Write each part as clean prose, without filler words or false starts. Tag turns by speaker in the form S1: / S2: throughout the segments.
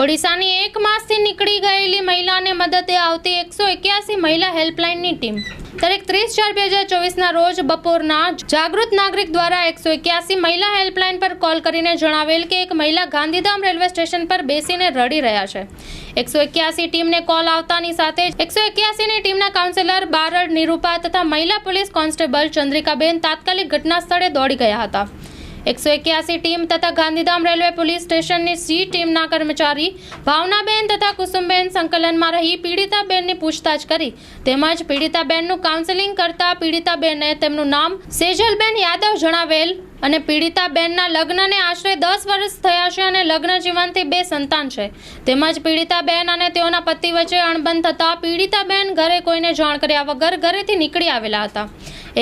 S1: ઓડિશાની 1 માસથી નીકળી ગયેલી મહિલાને મદદે આવતી 181 મહિલા હેલ્પલાઇનની ટીમ તારીખ 30/4/2024ના રોજ બપોરના જાગૃત નાગરિક દ્વારા 181 મહિલા હેલ્પલાઇન પર કોલ કરીને જણાવેલ કે એક મહિલા ગાંધીધામ રેલવે સ્ટેશન પર બેસીને રડી રહ્યા છે। 181 ટીમને કોલ આવતાની સાથે જ 181ની ટીમના કાઉન્સિલર બારડ નિરૂપા તથા મહિલા પોલીસ કોન્સ્ટેબલ ચંદ્રિકાબેન તાત્કાલિક ઘટના સ્થળે દોડી ગયા હતા। 181 ટીમ તથા ગાંધીધામ રેલવે પોલીસ સ્ટેશનની સી ટીમના કર્મચારી ભાવનાબેન તથા કુસુમબેન સંકલનમાં રહી પીડિતાબેનની પૂછતાછ કરી તેમજ પીડિતાબેનનું કાઉન્સેલિંગ કરતા પીડિતાબેને તેમનું નામ સેજલબેન યાદવ જણાવેલ અને પીડિતાબેનના લગ્નને આશરે 10 વર્ષ થયા છે અને લગ્ન જીવનથી 2 સંતાન છે તેમજ પીડિતાબેન અને તેઓના પતિ વચ્ચે અણબન થતાં પીડિતાબેન ઘરે કોઈને જાણ કર્યા વગર ઘરેથી નીકળી આવેલા હતા।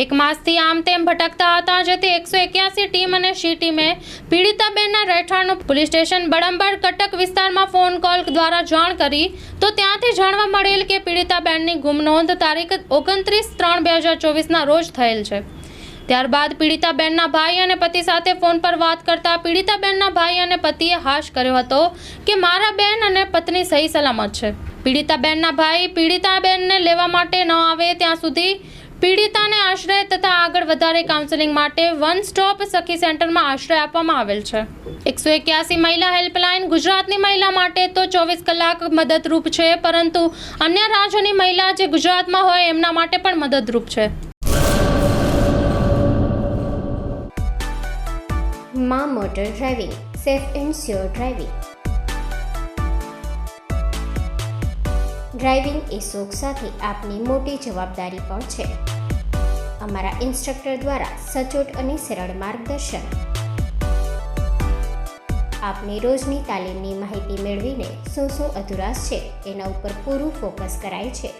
S1: 1 માસથી આમ તેમ ભટકતા હતા, જેથી 181 ટીમ અને સી ટીમે પીડિતાબેનના રહેઠાણનું પોલીસ સ્ટેશન બડંબર કટક વિસ્તારમાં ફોન કોલ દ્વારા જાણ કરી તો ત્યાંથી જાણવા મળેલ કે પીડિતાબેનની ગુમ નોંધ તારીખ 29/3/2024ના રોજ થયેલ છે। ત્યારબાદ પીડિતાબેનના ભાઈ અને પતિ સાથે ફોન પર વાત કરતા પીડિતાબેનના ભાઈ અને પતિએ હાશ કર્યો હતો કે મારા બેન અને પત્ની સહી સલામત છે। પીડિતાબેનના ભાઈ પીડિતાબેનને લેવા માટે ન આવે ત્યાં સુધી પીડિતાને આશ્રય તથા આગળ વધારે કાઉન્સેલિંગ માટે વન સ્ટોપ સખી સેન્ટરમાં આશ્રય આપવામાં આવેલ છે। 181 મહિલા હેલ્પલાઇન ગુજરાતની મહિલા માટે તો 24 કલાક મદદરૂપ છે, પરંતુ અન્ય રાજ્યોની મહિલા જે ગુજરાતમાં હોય એમના માટે પણ મદદરૂપ છે।
S2: માં motor driving, safe and sure driving. Driving એ શોખ સાથે આપની મોટી જવાબદારી પણ છે। અમારા ઇન્સ્ટ્રક્ટર દ્વારા સચોટ અને સરળ માર્ગદર્શન આપની રોજની તાલીમની માહિતી મેળવીને શું અધુરાશ છે એના ઉપર પૂરું ફોકસ કરાય છે।